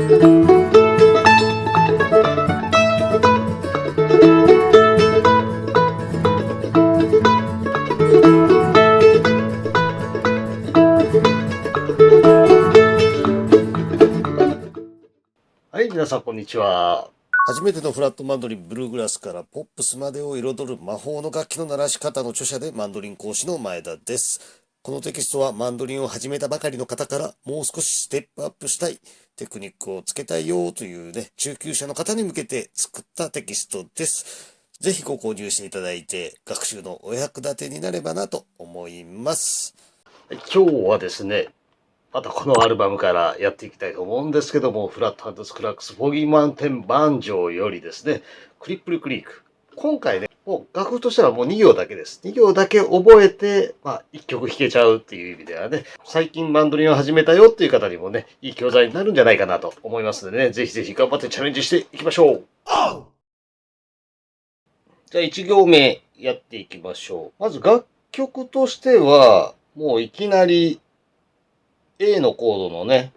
はい、皆さんこんにちは。初めてのフラットマンドリンブルーグラスからポップスまでを彩る魔法の楽器の鳴らし方の著者でマンドリン講師の前田です。このテキストはマンドリンを始めたばかりの方からもう少しステップアップしたい、テクニックをつけたいよというね、中級者の方に向けて作ったテキストです。ぜひご購入していただいて学習のお役立てになればなと思います。今日はですね、またこのアルバムからやっていきたいと思うんですけども、フラットハンドスクラックスフォギーマウンテンバンジョーよりですね、クリップルクリーク。今回ね、もう楽譜としてはもう2行だけです。2行だけ覚えて、1曲弾けちゃうっていう意味ではね、最近バンドリンを始めたよっていう方にもね、いい教材になるんじゃないかなと思いますのでね、ぜひぜひ頑張ってチャレンジしていきましょう。じゃあ1行目やっていきましょう。まず楽曲としては、もういきなり A のコードのね、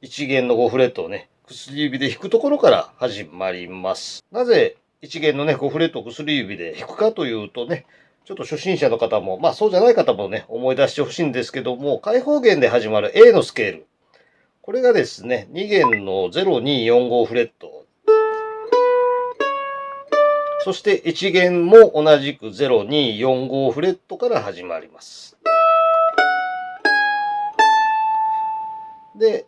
1弦の5フレットをね、薬指で弾くところから始まります。なぜ1弦のね、5フレットを薬指で弾くかというとね、ちょっと初心者の方も、そうじゃない方もね、思い出してほしいんですけども、開放弦で始まる A のスケール。これがですね、2弦の0、2、4、5フレット。そして1弦も同じく0、2、4、5フレットから始まります。で、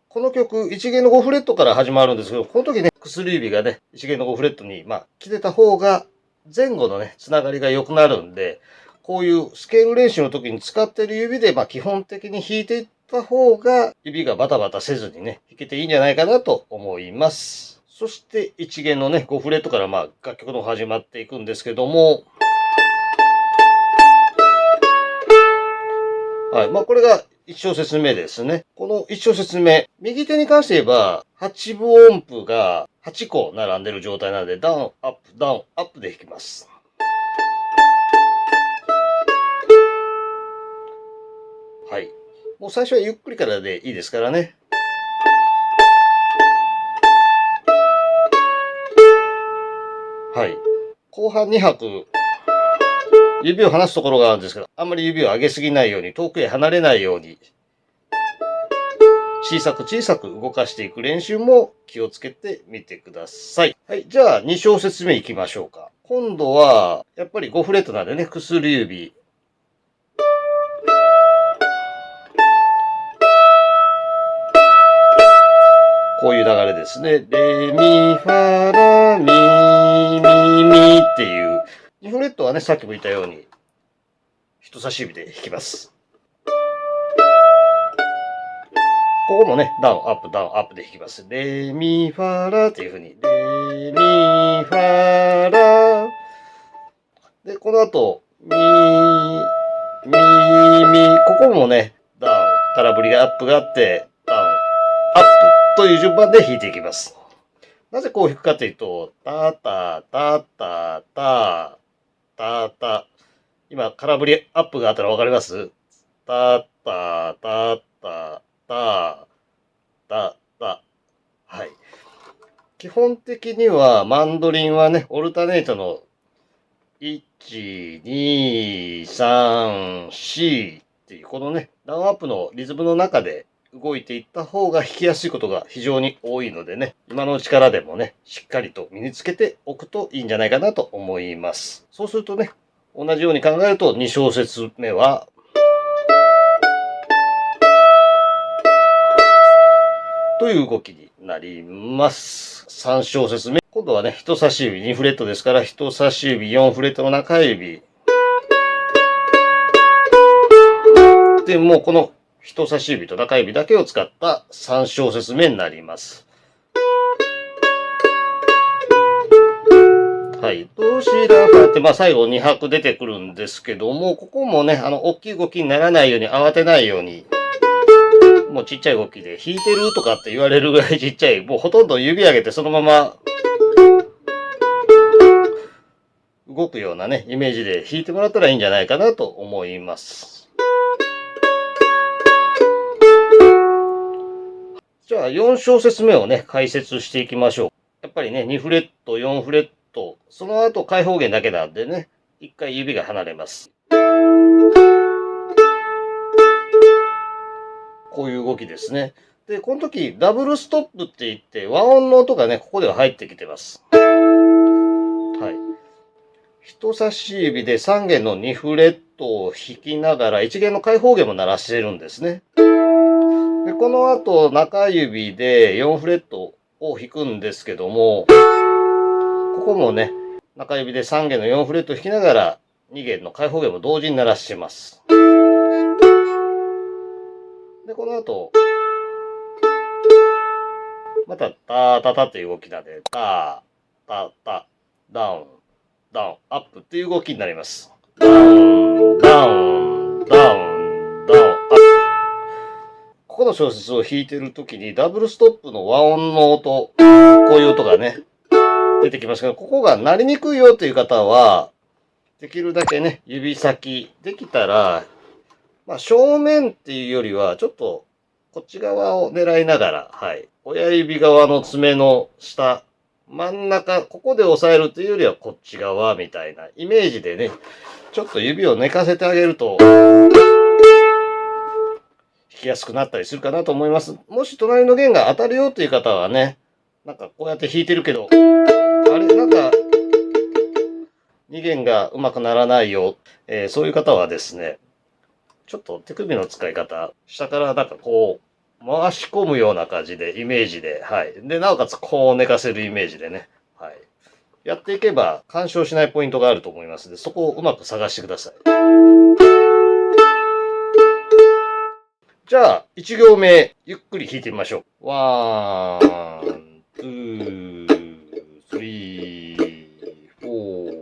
この曲、1弦の5フレットから始まるんですけど、この時ね、薬指がね、1弦の5フレットに、来てた方が、前後のね、つながりが良くなるんで、こういうスケール練習の時に使ってる指で、基本的に弾いていった方が、指がバタバタせずにね、弾けていいんじゃないかなと思います。そして、1弦のね、5フレットから楽曲の始まっていくんですけども、はい。これが1小節目ですね。この1小節目、右手に関して言えば、8分音符が8個並んでる状態なので、ダウン、アップ、ダウン、アップで弾きます。はい。もう最初はゆっくりからでいいですからね。はい。後半2拍、指を離すところがあるんですけど、あんまり指を上げすぎないように、遠くへ離れないように、小さく小さく動かしていく練習も気をつけてみてください。はい。じゃあ2小節目いきましょうか。今度は、やっぱり5フレットなんでね、薬指。こういう流れですね。レミファラミミミっていう。2フレットはね、さっきも言ったように、人差し指で弾きます。ここもね、ダウン、アップ、ダウン、アップで弾きます。レミファラっていう風に。レミファラ。で、この後、ミミミ。ここもね、ダウン、空振りがアップがあって、ダウン、アップという順番で弾いていきます。なぜこう弾くかというと、タタタタタタタ。今、空振りアップがあったらわかります？タタタタタタタ。はい。基本的には、マンドリンはね、オルタネートの1、2、3、4っていう、このね、ダウンアップのリズムの中で動いていった方が弾きやすいことが非常に多いのでね、今のうちからでもね、しっかりと身につけておくといいんじゃないかなと思います。そうするとね、同じように考えると2小節目は、という動きになります。3小節目。今度はね、人差し指2フレットですから、人差し指4フレットの中指。で、もうこの人差し指と中指だけを使った3小節目になります。はい。ドシラファって、最後2拍出てくるんですけども、ここもね、大きい動きにならないように、慌てないように、もうちっちゃい動きで、弾いてるとかって言われるぐらいちっちゃい、もうほとんど指上げてそのまま、動くようなね、イメージで弾いてもらったらいいんじゃないかなと思います。じゃあ4小節目をね、解説していきましょう。やっぱりね、2フレット、4フレット、その後開放弦だけなんでね、一回指が離れます。こういう動きですね。で、この時、ダブルストップって言って、和音の音がね、ここでは入ってきてます。はい。人差し指で3弦の2フレットを弾きながら、1弦の開放弦も鳴らしてるんですね。で、この後、中指で4フレットを弾くんですけども、ここもね、中指で3弦の4フレットを弾きながら、2弦の開放弦も同時に鳴らしてます。で、この後、また、タタタっていう動きなんで、タタタ、ダウン、ダウン、アップっていう動きになります。ダウン、ダウン、ダウン、ダウン、アップ。ここの小節を弾いてるときに、ダブルストップの和音の音、こういう音がね、出てきますけど、ここが鳴りにくいよという方は、できるだけね、指先、できたら、まあ、正面っていうよりは、ちょっと、こっち側を狙いながら、はい。親指側の爪の下、真ん中、ここで押さえるというよりはこっち側みたいなイメージでね、ちょっと指を寝かせてあげると、弾きやすくなったりするかなと思います。もし隣の弦が当たるよという方はね、なんかこうやって弾いてるけど、あれ、なんか、2弦がうまくならないよ、そういう方はですね、ちょっと手首の使い方、下からなんかこう、回し込むような感じで、イメージで、はい。で、なおかつこう寝かせるイメージでね、はい。やっていけば干渉しないポイントがあると思いますので、そこをうまく探してください。じゃあ、1行目、ゆっくり弾いてみましょう。ワン、ツー、スリー、フォー。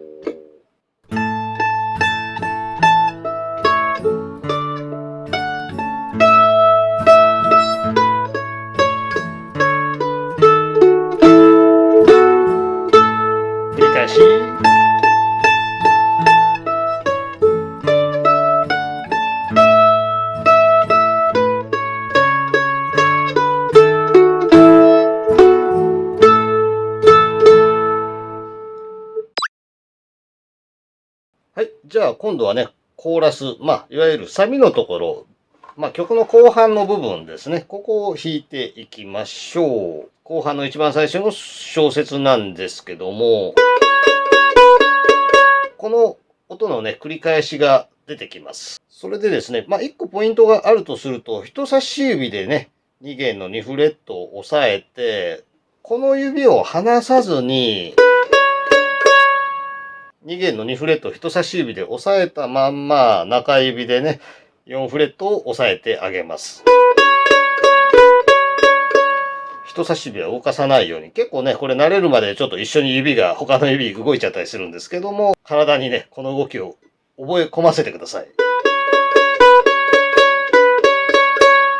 繰り返し。はい。じゃあ今度はね、コーラス、まあ、いわゆるサビのところ、まあ、曲の後半の部分ですね。ここを弾いていきましょう。後半の一番最初の小節なんですけども、この音のね、繰り返しが出てきます。それでですね、まあ、一個ポイントがあるとすると、人差し指でね、2弦の2フレットを押さえて、この指を離さずに、2弦の2フレットを人差し指で押さえたまんま、中指でね、4フレットを押さえてあげます。人差し指は動かさないように。結構ね、これ慣れるまでちょっと一緒に指が、他の指動いちゃったりするんですけども、体にね、この動きを覚え込ませてください。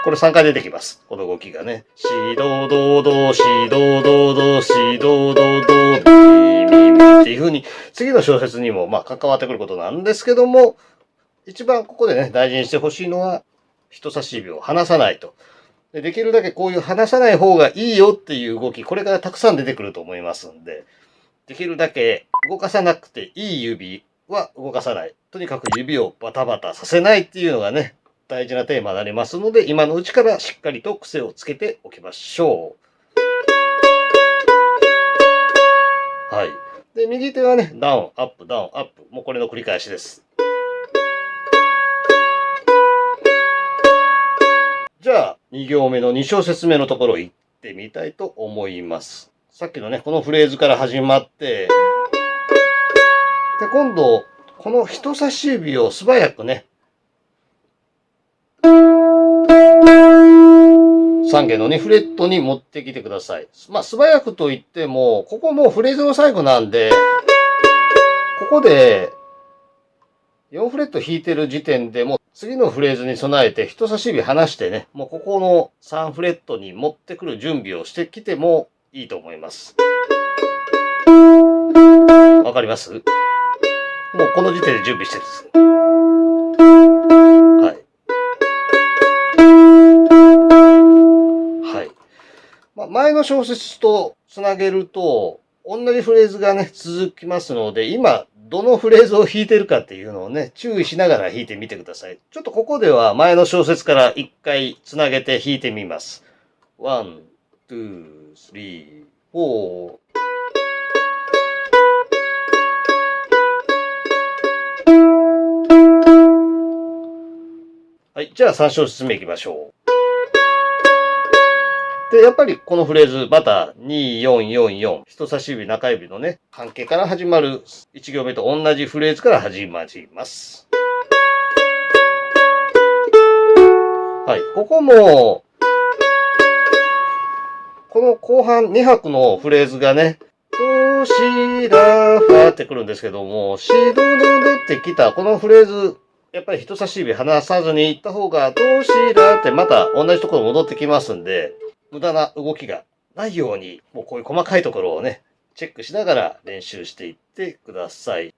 これ3回出てきます。この動きがね。シドドド、シドドド、シドドド、ミミミっていう風に、次の小節にもまあ関わってくることなんですけども、一番ここでね、大事にしてほしいのは、人差し指を離さないと。できるだけこういう離さない方がいいよっていう動き、これからたくさん出てくると思いますんで、できるだけ動かさなくていい指は動かさない。とにかく指をバタバタさせないっていうのがね、大事なテーマになりますので、今のうちからしっかりと癖をつけておきましょう。はい。で、右手はね、ダウン、アップ、ダウン、アップ。もうこれの繰り返しです。じゃあ、2行目の2小節目のところ行ってみたいと思います。さっきのね、このフレーズから始まって、で、今度、この人差し指を素早くね、3弦の2フレットに持ってきてください。まあ、素早くと言っても、ここもうフレーズの最後なんで、ここで4フレット弾いてる時点でもう次のフレーズに備えて人差し指離してね、もうここの3フレットに持ってくる準備をしてきてもいいと思います。わかります？もうこの時点で準備してるんです。はい。はい。前の小節とつなげると、同じフレーズがね、続きますので、今、どのフレーズを弾いてるかっていうのをね、注意しながら弾いてみてください。ちょっとここでは前の小節から一回つなげて弾いてみます。1、2、3、4。はい、じゃあ3小節目いきましょう。で、やっぱりこのフレーズ、また2444、人差し指、中指のね、関係から始まる1行目と同じフレーズから始まります。はい、ここも、この後半2拍のフレーズがね、ドシラファってくるんですけども、シドドドってきたこのフレーズ、やっぱり人差し指離さずに行った方が、ドシラってまた同じところ戻ってきますんで、無駄な動きがないように、もうこういう細かいところをね、チェックしながら練習していってください。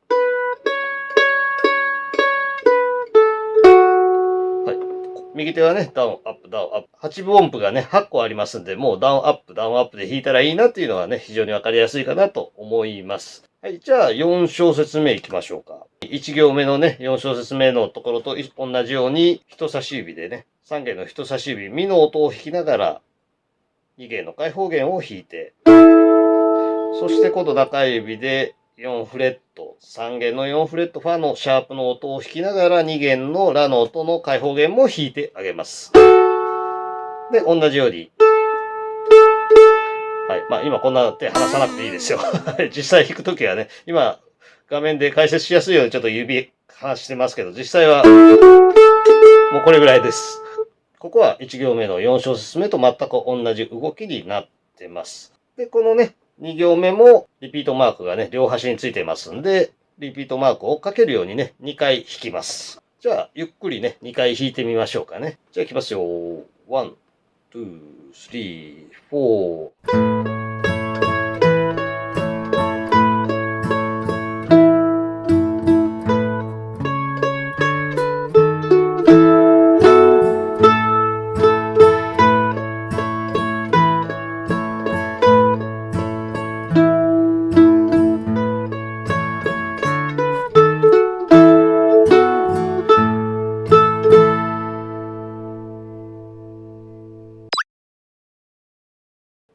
はい。右手はね、ダウン、アップ、ダウン、アップ。8分音符がね、8個ありますんで、もうダウン、アップ、ダウン、アップで弾いたらいいなっていうのはね、非常にわかりやすいかなと思います。はい。じゃあ、4小節目いきましょうか。1行目のね、4小節目のところと同じように、人差し指でね、3弦の人差し指、ミの音を弾きながら、2弦の開放弦を弾いて、そして今度中指で4フレット、3弦の4フレット、ファのシャープの音を弾きながら2弦のラの音の開放弦も弾いてあげます。で、同じように。はい。まあ今こんな手離さなくていいですよ。実際弾くときはね、今画面で解説しやすいようにちょっと指離してますけど、実際はもうこれぐらいです。ここは1行目の4小節目と全く同じ動きになってます。で、このね、2行目もリピートマークがね、両端についてますんで、リピートマークを追っかけるようにね、2回弾きます。じゃあ、ゆっくりね、2回弾いてみましょうかね。じゃあ、いきますよ。1、2、3、4。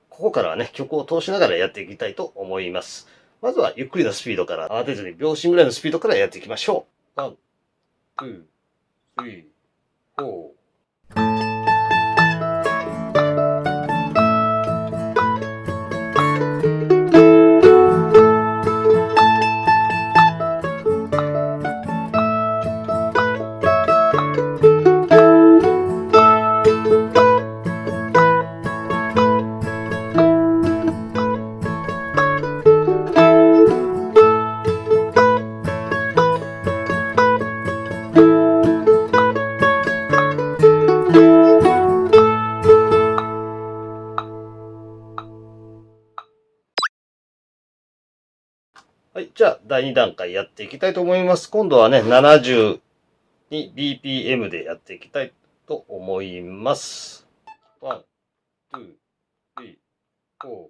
ここからはね、曲を通しながらやっていきたいと思います。まずはゆっくりなスピードから、慌てずに秒針ぐらいのスピードからやっていきましょう。1、2、3、4。はい。じゃあ、第2段階やっていきたいと思います。今度はね、72 BPM でやっていきたいと思います。1、2、3、4。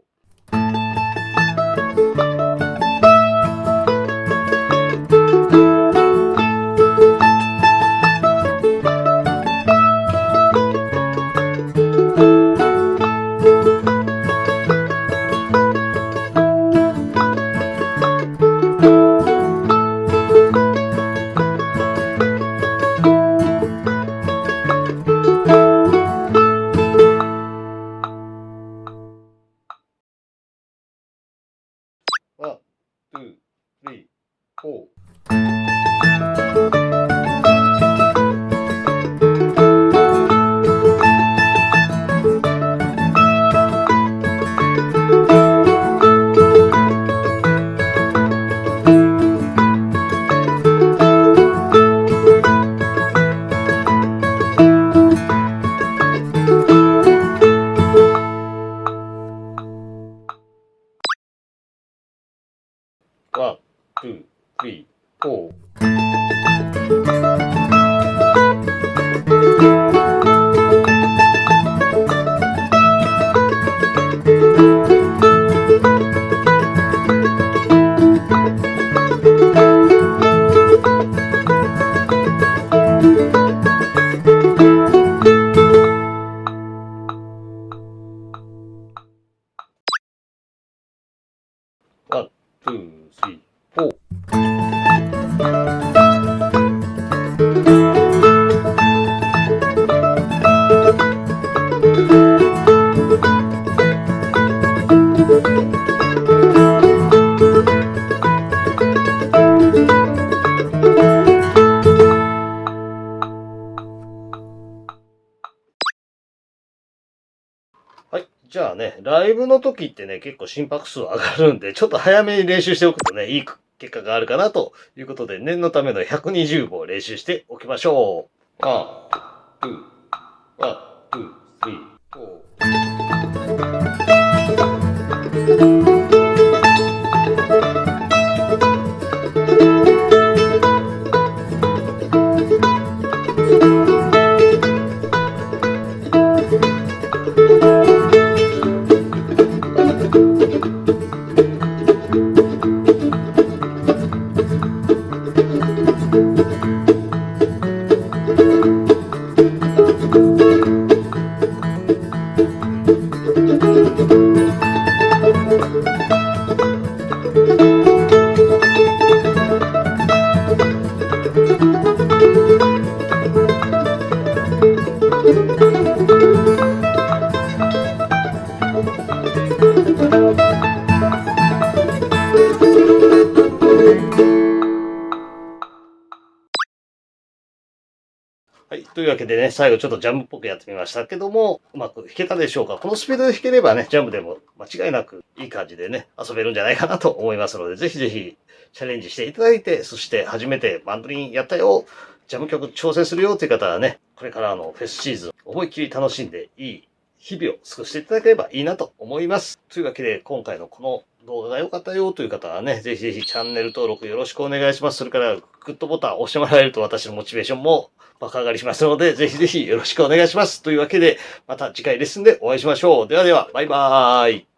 じゃあね、ライブの時ってね、結構心拍数上がるんで、ちょっと早めに練習しておくとね、いい結果があるかなということで、念のための120歩を練習しておきましょう。1、2、1、2、3、4。はい。というわけでね、最後ちょっとジャムっぽくやってみましたけども、うまく弾けたでしょうか。このスピードで弾ければね、ジャムでも間違いなくいい感じでね、遊べるんじゃないかなと思いますので、ぜひぜひチャレンジしていただいて、そして初めてバンドリンやったよ、ジャム曲挑戦するよという方はね、これからのフェスシーズン、思いっきり楽しんでいい日々を過ごしていただければいいなと思います。というわけで、今回のこの動画が良かったよという方はね、ぜひぜひチャンネル登録よろしくお願いします。それから、グッドボタン押してもらえると私のモチベーションも爆上がりしますので、ぜひぜひよろしくお願いします。というわけで、また次回レッスンでお会いしましょう。ではでは、バイバーイ。